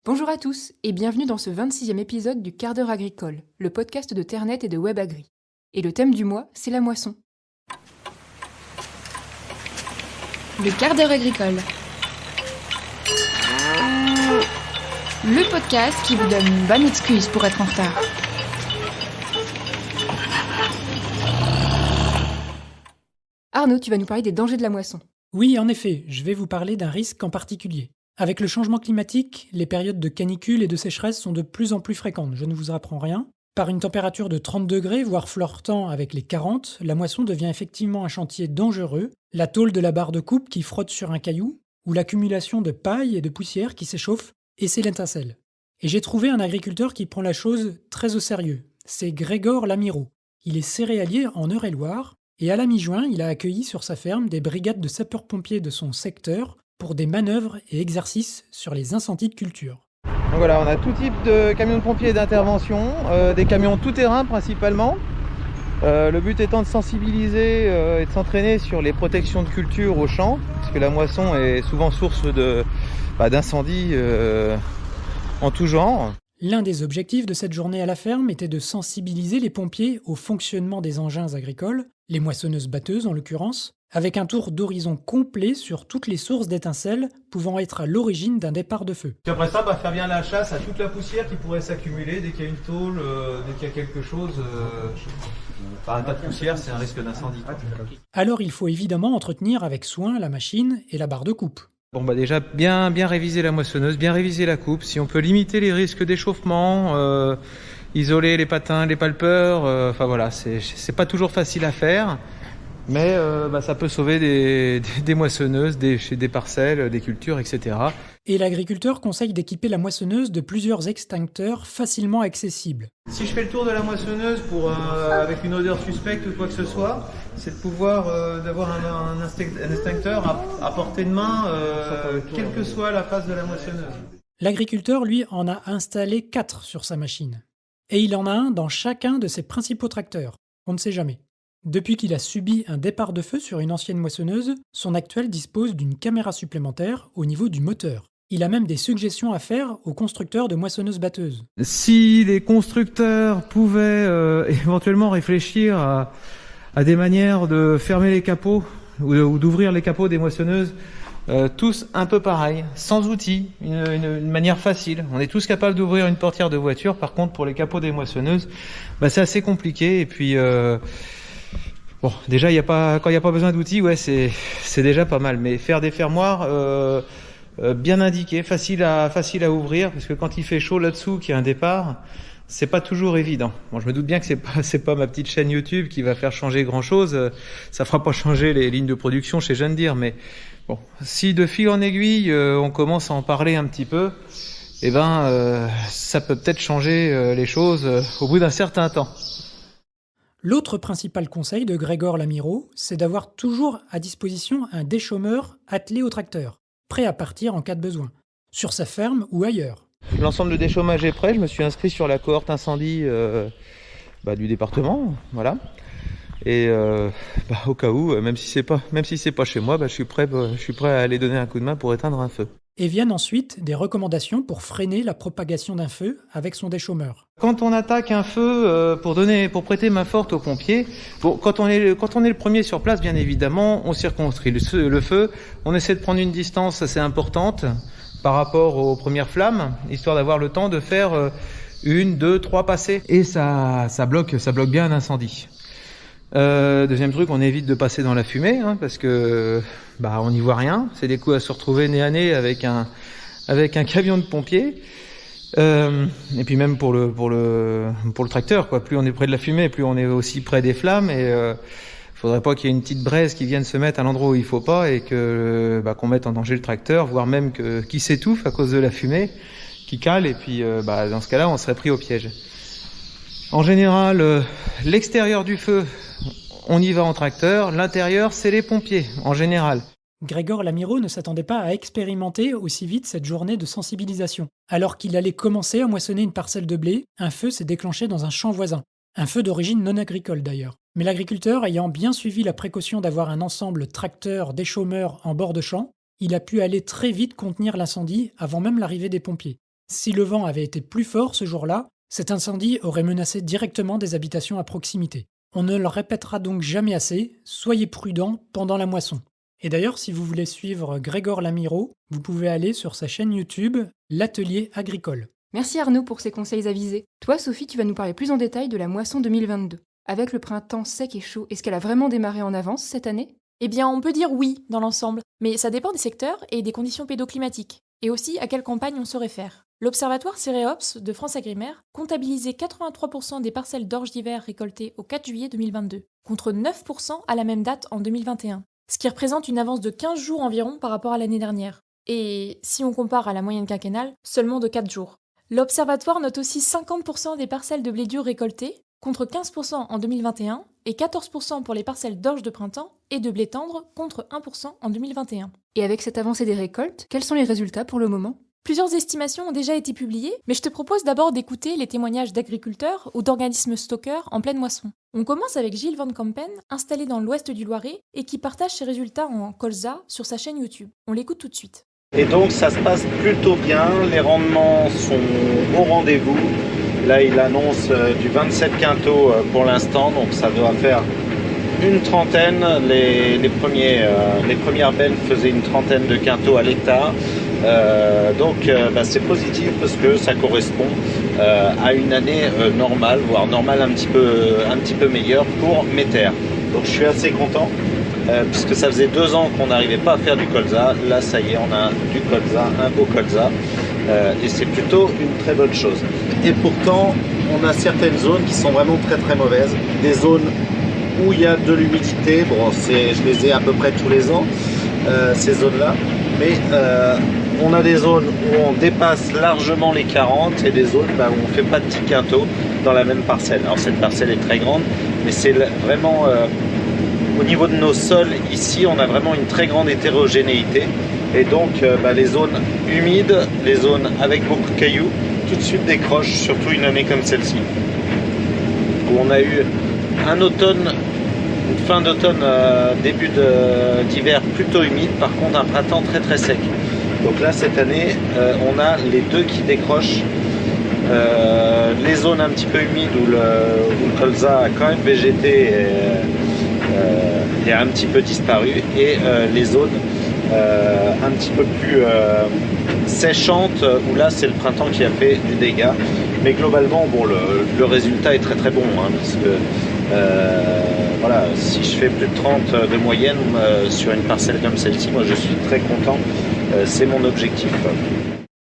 Bonjour à tous et bienvenue dans ce 26e épisode du Quart d'heure agricole, le podcast de Ternet et de WebAgri. Et le thème du mois, c'est la moisson. Le quart d'heure agricole. Le podcast qui vous donne une bonne excuse pour être en retard. Arnaud, tu vas nous parler des dangers de la moisson. Oui, en effet, je vais vous parler d'un risque en particulier. Avec le changement climatique, les périodes de canicule et de sécheresse sont de plus en plus fréquentes, je ne vous apprends rien. Par une température de 30 degrés, voire flirtant avec les 40, la moisson devient effectivement un chantier dangereux, la tôle de la barre de coupe qui frotte sur un caillou, ou l'accumulation de paille et de poussière qui s'échauffe, et c'est l'étincelle. Et j'ai trouvé un agriculteur qui prend la chose très au sérieux, c'est Grégor Lamiraud. Il est céréalier en Eure-et-Loir, et à la mi-juin, il a accueilli sur sa ferme des brigades de sapeurs-pompiers de son secteur pour des manœuvres et exercices sur les incendies de culture. Donc voilà, on a tout type de camions de pompiers d'intervention, des camions tout-terrain principalement. Le but étant de sensibiliser et de s'entraîner sur les protections de culture au champ, parce que la moisson est souvent source d'incendies en tout genre. L'un des objectifs de cette journée à la ferme était de sensibiliser les pompiers au fonctionnement des engins agricoles, les moissonneuses-batteuses en l'occurrence, avec un tour d'horizon complet sur toutes les sources d'étincelles pouvant être à l'origine d'un départ de feu. Puis après ça, faire bien la chasse à toute la poussière qui pourrait s'accumuler dès qu'il y a une tôle, dès qu'il y a quelque chose. Un tas de poussière, c'est un risque d'incendie. Alors il faut évidemment entretenir avec soin la machine et la barre de coupe. Déjà bien réviser la moissonneuse, bien réviser la coupe. Si on peut limiter les risques d'échauffement, isoler les patins, les palpeurs, c'est pas toujours facile à faire. Mais ça peut sauver des moissonneuses, des parcelles, des cultures, etc. Et l'agriculteur conseille d'équiper la moissonneuse de plusieurs extincteurs facilement accessibles. Si je fais le tour de la moissonneuse avec une odeur suspecte ou quoi que ce soit, c'est de pouvoir d'avoir un extincteur à portée de main, quelle que soit la face de la moissonneuse. L'agriculteur, lui, en a installé 4 sur sa machine. Et il en a un dans chacun de ses principaux tracteurs. On ne sait jamais. Depuis qu'il a subi un départ de feu sur une ancienne moissonneuse, son actuel dispose d'une caméra supplémentaire au niveau du moteur. Il a même des suggestions à faire aux constructeurs de moissonneuses-batteuses. Si les constructeurs pouvaient éventuellement réfléchir à des manières de fermer les capots ou d'ouvrir les capots des moissonneuses, tous un peu pareil, sans outils, une manière facile. On est tous capables d'ouvrir une portière de voiture, par contre pour les capots des moissonneuses, c'est assez compliqué et puis... déjà, quand il n'y a pas besoin d'outils, c'est déjà pas mal. Mais faire des fermoirs bien indiqués, facile à ouvrir, parce que quand il fait chaud là-dessous, qu'il y a un départ, c'est pas toujours évident. Je me doute bien que c'est pas ma petite chaîne YouTube qui va faire changer grand-chose. Ça fera pas changer les lignes de production chez John Deere, mais si de fil en aiguille, on commence à en parler un petit peu, ça peut peut-être changer les choses au bout d'un certain temps. L'autre principal conseil de Grégor Lamiraud, c'est d'avoir toujours à disposition un déchômeur attelé au tracteur, prêt à partir en cas de besoin, sur sa ferme ou ailleurs. L'ensemble de déchômage est prêt, je me suis inscrit sur la cohorte incendie du département, voilà. Et au cas où, même si c'est pas chez moi, je suis prêt à aller donner un coup de main pour éteindre un feu. Et viennent ensuite des recommandations pour freiner la propagation d'un feu avec son déchômeur. Quand on attaque un feu pour prêter main forte aux pompiers, quand on est le premier sur place, bien évidemment, on circonscrit le feu. On essaie de prendre une distance assez importante par rapport aux premières flammes, histoire d'avoir le temps de faire 1, 2, 3 passées. Et ça bloque bien un incendie. Deuxième truc, on évite de passer dans la fumée, parce que on n'y voit rien. C'est des coups à se retrouver nez à nez avec un camion de pompiers. Et puis même pour le tracteur, plus on est près de la fumée, plus on est aussi près des flammes. Et faudrait pas qu'il y ait une petite braise qui vienne se mettre à l'endroit où il faut pas et qu'on mette en danger le tracteur, voire même qu'il s'étouffe à cause de la fumée, qui cale. Et puis dans ce cas-là, on serait pris au piège. En général, l'extérieur du feu, on y va en tracteur. L'intérieur, c'est les pompiers, en général. Grégor Lamiraud ne s'attendait pas à expérimenter aussi vite cette journée de sensibilisation. Alors qu'il allait commencer à moissonner une parcelle de blé, un feu s'est déclenché dans un champ voisin. Un feu d'origine non agricole d'ailleurs. Mais l'agriculteur, ayant bien suivi la précaution d'avoir un ensemble tracteur-déchômeur en bord de champ, il a pu aller très vite contenir l'incendie avant même l'arrivée des pompiers. Si le vent avait été plus fort ce jour-là, cet incendie aurait menacé directement des habitations à proximité. On ne le répétera donc jamais assez, soyez prudents pendant la moisson. Et d'ailleurs, si vous voulez suivre Grégor Lamiro, vous pouvez aller sur sa chaîne YouTube, l'Atelier Agricole. Merci Arnaud pour ces conseils avisés. Toi, Sophie, tu vas nous parler plus en détail de la moisson 2022. Avec le printemps sec et chaud, est-ce qu'elle a vraiment démarré en avance cette année ? Eh bien, on peut dire oui dans l'ensemble, mais ça dépend des secteurs et des conditions pédoclimatiques, et aussi à quelle campagne on se réfère. L'Observatoire Céréops de FranceAgriMer comptabilisait 83% des parcelles d'orge d'hiver récoltées au 4 juillet 2022, contre 9% à la même date en 2021, ce qui représente une avance de 15 jours environ par rapport à l'année dernière. Et si on compare à la moyenne quinquennale, seulement de 4 jours. L'Observatoire note aussi 50% des parcelles de blé dur récoltées, contre 15% en 2021, et 14% pour les parcelles d'orge de printemps et de blé tendre, contre 1% en 2021. Et avec cette avancée des récoltes, quels sont les résultats pour le moment ? Plusieurs estimations ont déjà été publiées, mais je te propose d'abord d'écouter les témoignages d'agriculteurs ou d'organismes stockeurs en pleine moisson. On commence avec Gilles Van Kampen, installé dans l'ouest du Loiret, et qui partage ses résultats en colza sur sa chaîne YouTube. On l'écoute tout de suite. Et donc ça se passe plutôt bien, les rendements sont au rendez-vous. Là il annonce du 27 quintaux pour l'instant, donc ça doit faire une trentaine. Les premières belles faisaient une trentaine de quintaux à l'hectare. C'est positif parce que ça correspond à une année normale, voire normale un petit peu meilleure pour mes terres. Donc je suis assez content. Puisque ça faisait 2 ans qu'on n'arrivait pas à faire du colza. Là ça y est, on a du colza, un beau colza, et c'est plutôt une très bonne chose. Et pourtant on a certaines zones qui sont vraiment très très mauvaises, des zones où il y a de l'humidité. Bon, je les ai à peu près tous les ans, ces zones là, mais on a des zones où on dépasse largement les 40 et des zones où on ne fait pas de petits quintaux dans la même parcelle. Alors cette parcelle est très grande, mais c'est vraiment au niveau de nos sols, ici, on a vraiment une très grande hétérogénéité. Et donc, les zones humides, les zones avec beaucoup de cailloux, tout de suite décrochent, surtout une année comme celle-ci. Où on a eu un automne, une fin d'automne, début d'hiver plutôt humide, par contre un printemps très très sec. Donc là, cette année, on a les deux qui décrochent. Les zones un petit peu humides où le colza a quand même végété et a un petit peu disparu, et les zones un petit peu plus séchantes où là c'est le printemps qui a fait des dégâts. Mais globalement, bon, le résultat est très très bon, parce que si je fais plus de 30 de moyenne sur une parcelle comme celle-ci, moi je suis très content, c'est mon objectif.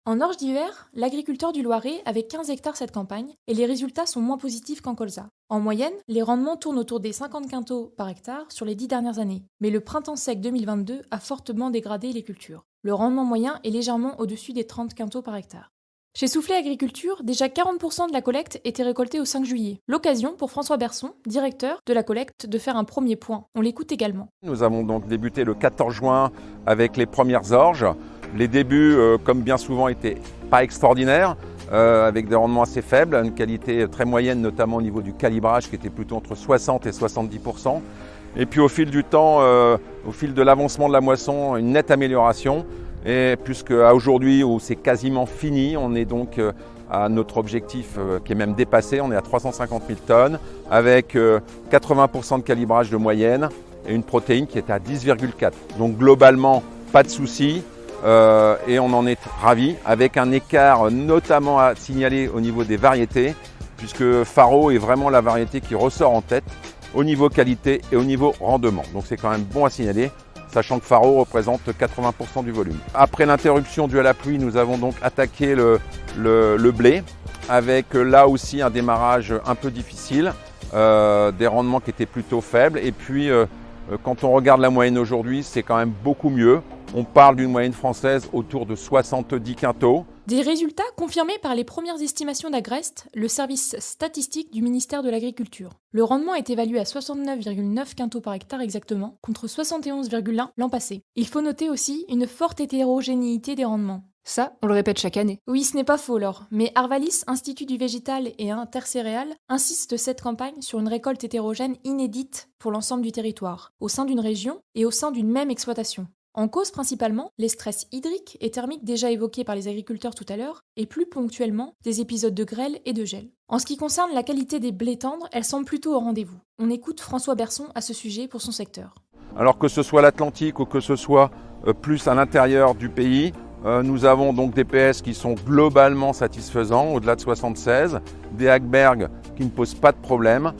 En orge d'hiver, l'agriculteur du Loiret avait 15 hectares cette campagne et les résultats sont moins positifs qu'en colza. En moyenne, les rendements tournent autour des 50 quintaux par hectare sur les 10 dernières années, mais le printemps sec 2022 a fortement dégradé les cultures. Le rendement moyen est légèrement au-dessus des 30 quintaux par hectare. Chez Soufflet Agriculture, déjà 40% de la collecte était récoltée au 5 juillet. L'occasion pour François Berson, directeur de la collecte, de faire un premier point. On l'écoute également. Nous avons donc débuté le 14 juin avec les premières orges. Les débuts, comme bien souvent, étaient pas extraordinaires, avec des rendements assez faibles, une qualité très moyenne, notamment au niveau du calibrage, qui était plutôt entre 60 et 70%. Et puis au fil du temps, au fil de l'avancement de la moisson, une nette amélioration. Et puisqu'à aujourd'hui, où c'est quasiment fini, on est donc à notre objectif qui est même dépassé. On est à 350 000 tonnes, avec 80% de calibrage de moyenne et une protéine qui est à 10,4. Donc globalement, pas de soucis. Et on en est ravis, avec un écart notamment à signaler au niveau des variétés, puisque Faro est vraiment la variété qui ressort en tête au niveau qualité et au niveau rendement. Donc c'est quand même bon à signaler, sachant que Faro représente 80% du volume. Après l'interruption due à la pluie, nous avons donc attaqué le blé, avec là aussi un démarrage un peu difficile, des rendements qui étaient plutôt faibles. Et puis quand on regarde la moyenne aujourd'hui, c'est quand même beaucoup mieux. On parle d'une moyenne française autour de 70 quintaux. Des résultats confirmés par les premières estimations d'Agrest, le service statistique du ministère de l'Agriculture. Le rendement est évalué à 69,9 quintaux par hectare exactement, contre 71,1 l'an passé. Il faut noter aussi une forte hétérogénéité des rendements. Ça, on le répète chaque année. Oui, ce n'est pas faux, Laure, mais Arvalis, Institut du végétal et intercéréales, insiste cette campagne sur une récolte hétérogène inédite pour l'ensemble du territoire, au sein d'une région et au sein d'une même exploitation. En cause principalement les stress hydriques et thermiques déjà évoqués par les agriculteurs tout à l'heure, et plus ponctuellement des épisodes de grêle et de gel. En ce qui concerne la qualité des blés tendres, elle semble plutôt au rendez-vous. On écoute François Berson à ce sujet pour son secteur. Alors que ce soit l'Atlantique ou que ce soit plus à l'intérieur du pays, nous avons donc des PS qui sont globalement satisfaisants, au-delà de 76, des Hagberg qui ne posent pas de problème,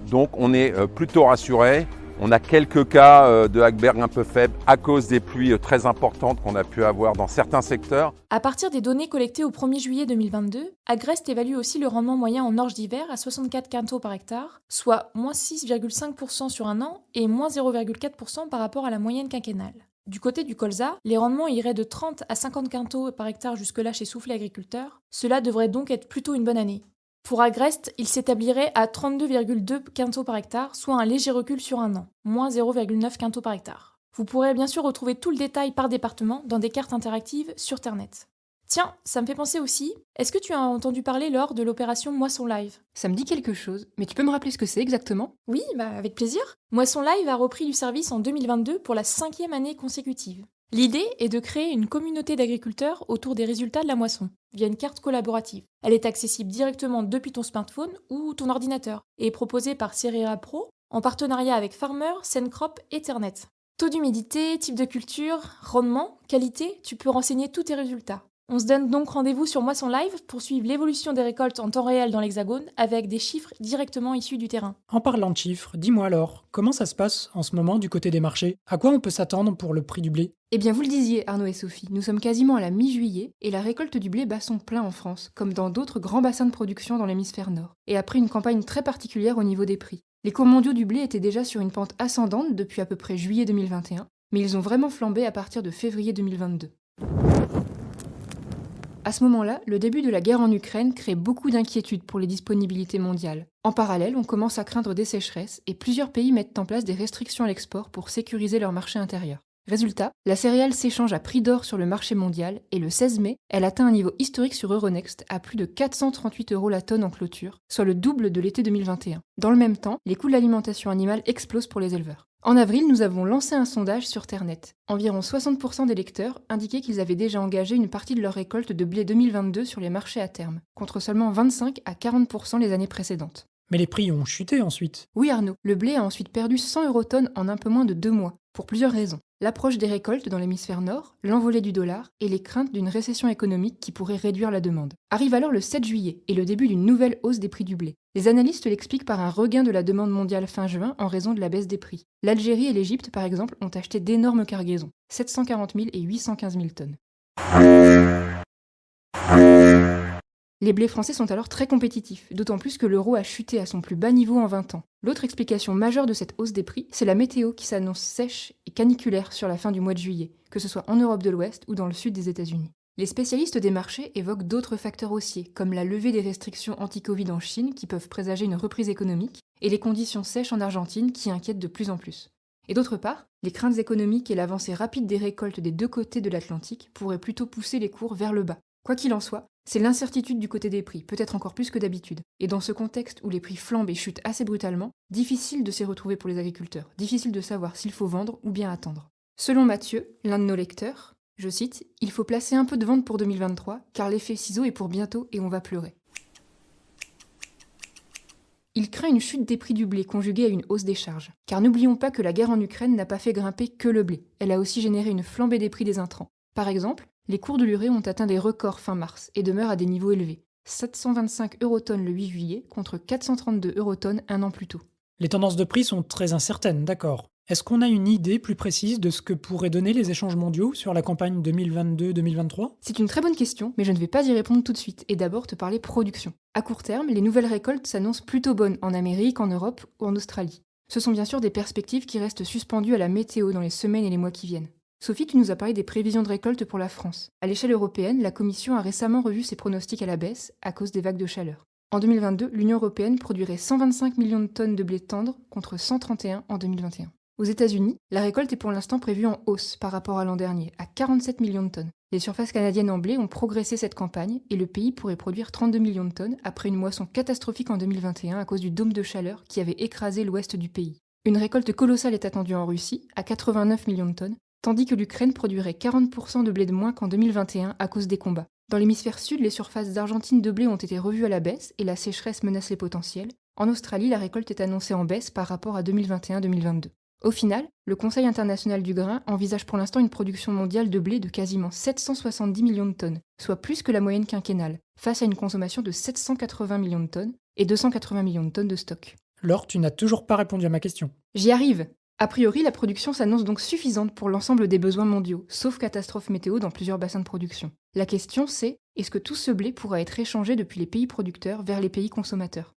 donc on est plutôt rassuré. On a quelques cas de Hagberg un peu faibles à cause des pluies très importantes qu'on a pu avoir dans certains secteurs. À partir des données collectées au 1er juillet 2022, Agreste évalue aussi le rendement moyen en orge d'hiver à 64 quintaux par hectare, soit moins 6,5% sur un an et moins 0,4% par rapport à la moyenne quinquennale. Du côté du colza, les rendements iraient de 30 à 50 quintaux par hectare jusque-là chez Soufflet Agriculteur. Cela devrait donc être plutôt une bonne année. Pour Agreste, il s'établirait à 32,2 quintaux par hectare, soit un léger recul sur un an, moins 0,9 quintaux par hectare. Vous pourrez bien sûr retrouver tout le détail par département dans des cartes interactives sur Ternet. Tiens, ça me fait penser aussi, est-ce que tu as entendu parler lors de l'opération Moisson Live ? Ça me dit quelque chose, mais tu peux me rappeler ce que c'est exactement ? Oui, avec plaisir. Moisson Live a repris du service en 2022 pour la 5e année consécutive. L'idée est de créer une communauté d'agriculteurs autour des résultats de la moisson, via une carte collaborative. Elle est accessible directement depuis ton smartphone ou ton ordinateur, et est proposée par Cerea Pro, en partenariat avec Farmer, Sencrop et Ternet. Taux d'humidité, type de culture, rendement, qualité, tu peux renseigner tous tes résultats. On se donne donc rendez-vous sur Moisson Live pour suivre l'évolution des récoltes en temps réel dans l'Hexagone avec des chiffres directement issus du terrain. En parlant de chiffres, dis-moi alors, comment ça se passe en ce moment du côté des marchés ? À quoi on peut s'attendre pour le prix du blé ? Eh bien, vous le disiez, Arnaud et Sophie, nous sommes quasiment à la mi-juillet et la récolte du blé bat son plein en France, comme dans d'autres grands bassins de production dans l'hémisphère nord, et après une campagne très particulière au niveau des prix. Les cours mondiaux du blé étaient déjà sur une pente ascendante depuis à peu près juillet 2021, mais ils ont vraiment flambé à partir de février 2022. À ce moment-là, le début de la guerre en Ukraine crée beaucoup d'inquiétudes pour les disponibilités mondiales. En parallèle, on commence à craindre des sécheresses et plusieurs pays mettent en place des restrictions à l'export pour sécuriser leur marché intérieur. Résultat, la céréale s'échange à prix d'or sur le marché mondial et le 16 mai, elle atteint un niveau historique sur Euronext à plus de 438 € la tonne en clôture, soit le double de l'été 2021. Dans le même temps, les coûts de l'alimentation animale explosent pour les éleveurs. En avril, nous avons lancé un sondage sur Ternet. Environ 60% des lecteurs indiquaient qu'ils avaient déjà engagé une partie de leur récolte de blé 2022 sur les marchés à terme, contre seulement 25 à 40% les années précédentes. Mais les prix ont chuté ensuite. Oui Arnaud, le blé a ensuite perdu 100 € tonne en un peu moins de 2 mois, pour plusieurs raisons. L'approche des récoltes dans l'hémisphère nord, l'envolée du dollar et les craintes d'une récession économique qui pourrait réduire la demande. Arrive alors le 7 juillet et le début d'une nouvelle hausse des prix du blé. Les analystes l'expliquent par un regain de la demande mondiale fin juin en raison de la baisse des prix. L'Algérie et l'Égypte, par exemple, ont acheté d'énormes cargaisons, 740 000 et 815 000 tonnes. Les blés français sont alors très compétitifs, d'autant plus que l'euro a chuté à son plus bas niveau en 20 ans. L'autre explication majeure de cette hausse des prix, c'est la météo qui s'annonce sèche et caniculaire sur la fin du mois de juillet, que ce soit en Europe de l'Ouest ou dans le sud des États-Unis. Les spécialistes des marchés évoquent d'autres facteurs haussiers, comme la levée des restrictions anti-Covid en Chine qui peuvent présager une reprise économique, et les conditions sèches en Argentine qui inquiètent de plus en plus. Et d'autre part, les craintes économiques et l'avancée rapide des récoltes des deux côtés de l'Atlantique pourraient plutôt pousser les cours vers le bas. Quoi qu'il en soit, c'est l'incertitude du côté des prix, peut-être encore plus que d'habitude. Et dans ce contexte où les prix flambent et chutent assez brutalement, difficile de s'y retrouver pour les agriculteurs, difficile de savoir s'il faut vendre ou bien attendre. Selon Mathieu, l'un de nos lecteurs, je cite, « Il faut placer un peu de vente pour 2023, car l'effet ciseau est pour bientôt et on va pleurer. » Il craint une chute des prix du blé conjuguée à une hausse des charges. Car n'oublions pas que la guerre en Ukraine n'a pas fait grimper que le blé, elle a aussi généré une flambée des prix des intrants. Par exemple, les cours de l'urée ont atteint des records fin mars et demeurent à des niveaux élevés. 725 € tonne le 8 juillet contre 432 € tonne un an plus tôt. Les tendances de prix sont très incertaines, d'accord. Est-ce qu'on a une idée plus précise de ce que pourraient donner les échanges mondiaux sur la campagne 2022-2023 ? C'est une très bonne question, mais je ne vais pas y répondre tout de suite et d'abord te parler production. À court terme, les nouvelles récoltes s'annoncent plutôt bonnes en Amérique, en Europe ou en Australie. Ce sont bien sûr des perspectives qui restent suspendues à la météo dans les semaines et les mois qui viennent. Sophie, tu nous as parlé des prévisions de récolte pour la France. À l'échelle européenne, la Commission a récemment revu ses pronostics à la baisse à cause des vagues de chaleur. En 2022, l'Union européenne produirait 125 millions de tonnes de blé tendre contre 131 en 2021. Aux États-Unis, la récolte est pour l'instant prévue en hausse par rapport à l'an dernier, à 47 millions de tonnes. Les surfaces canadiennes en blé ont progressé cette campagne et le pays pourrait produire 32 millions de tonnes après une moisson catastrophique en 2021 à cause du dôme de chaleur qui avait écrasé l'ouest du pays. Une récolte colossale est attendue en Russie, à 89 millions de tonnes, tandis que l'Ukraine produirait 40% de blé de moins qu'en 2021 à cause des combats. Dans l'hémisphère sud, les surfaces d'Argentine de blé ont été revues à la baisse et la sécheresse menace les potentiels. En Australie, la récolte est annoncée en baisse par rapport à 2021-2022. Au final, le Conseil international du grain envisage pour l'instant une production mondiale de blé de quasiment 770 millions de tonnes, soit plus que la moyenne quinquennale, face à une consommation de 780 millions de tonnes et 280 millions de tonnes de stock. Laure, tu n'as toujours pas répondu à ma question. J'y arrive. A priori, la production s'annonce donc suffisante pour l'ensemble des besoins mondiaux, sauf catastrophe météo dans plusieurs bassins de production. La question c'est, est-ce que tout ce blé pourra être échangé depuis les pays producteurs vers les pays consommateurs ?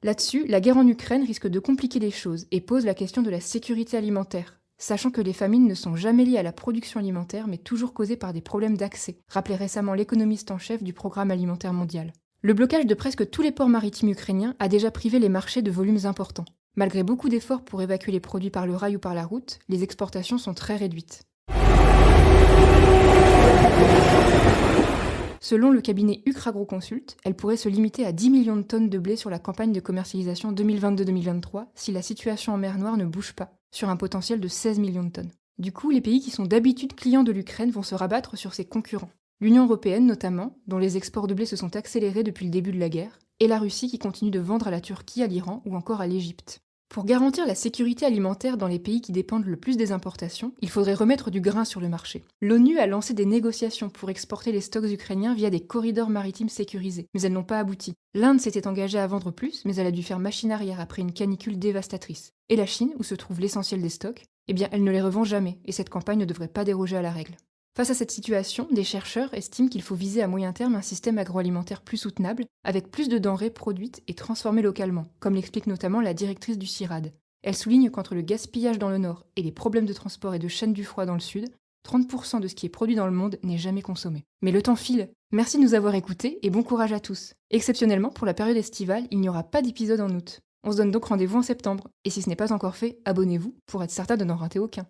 Là-dessus, la guerre en Ukraine risque de compliquer les choses et pose la question de la sécurité alimentaire, sachant que les famines ne sont jamais liées à la production alimentaire mais toujours causées par des problèmes d'accès, rappelait récemment l'économiste en chef du Programme alimentaire mondial. Le blocage de presque tous les ports maritimes ukrainiens a déjà privé les marchés de volumes importants. Malgré beaucoup d'efforts pour évacuer les produits par le rail ou par la route, les exportations sont très réduites. Selon le cabinet Ucragro-Consult, elle pourrait se limiter à 10 millions de tonnes de blé sur la campagne de commercialisation 2022-2023 si la situation en mer Noire ne bouge pas, sur un potentiel de 16 millions de tonnes. Du coup, les pays qui sont d'habitude clients de l'Ukraine vont se rabattre sur ses concurrents. L'Union européenne notamment, dont les exports de blé se sont accélérés depuis le début de la guerre, et la Russie qui continue de vendre à la Turquie, à l'Iran ou encore à l'Égypte. Pour garantir la sécurité alimentaire dans les pays qui dépendent le plus des importations, il faudrait remettre du grain sur le marché. L'ONU a lancé des négociations pour exporter les stocks ukrainiens via des corridors maritimes sécurisés, mais elles n'ont pas abouti. L'Inde s'était engagée à vendre plus, mais elle a dû faire machine arrière après une canicule dévastatrice. Et la Chine, où se trouve l'essentiel des stocks, eh bien elle ne les revend jamais, et cette campagne ne devrait pas déroger à la règle. Face à cette situation, des chercheurs estiment qu'il faut viser à moyen terme un système agroalimentaire plus soutenable, avec plus de denrées produites et transformées localement, comme l'explique notamment la directrice du CIRAD. Elle souligne qu'entre le gaspillage dans le nord et les problèmes de transport et de chaîne du froid dans le sud, 30% de ce qui est produit dans le monde n'est jamais consommé. Mais le temps file. Merci de nous avoir écoutés et bon courage à tous. Exceptionnellement, pour la période estivale, il n'y aura pas d'épisode en août. On se donne donc rendez-vous en septembre. Et si ce n'est pas encore fait, abonnez-vous pour être certain de n'en rater aucun.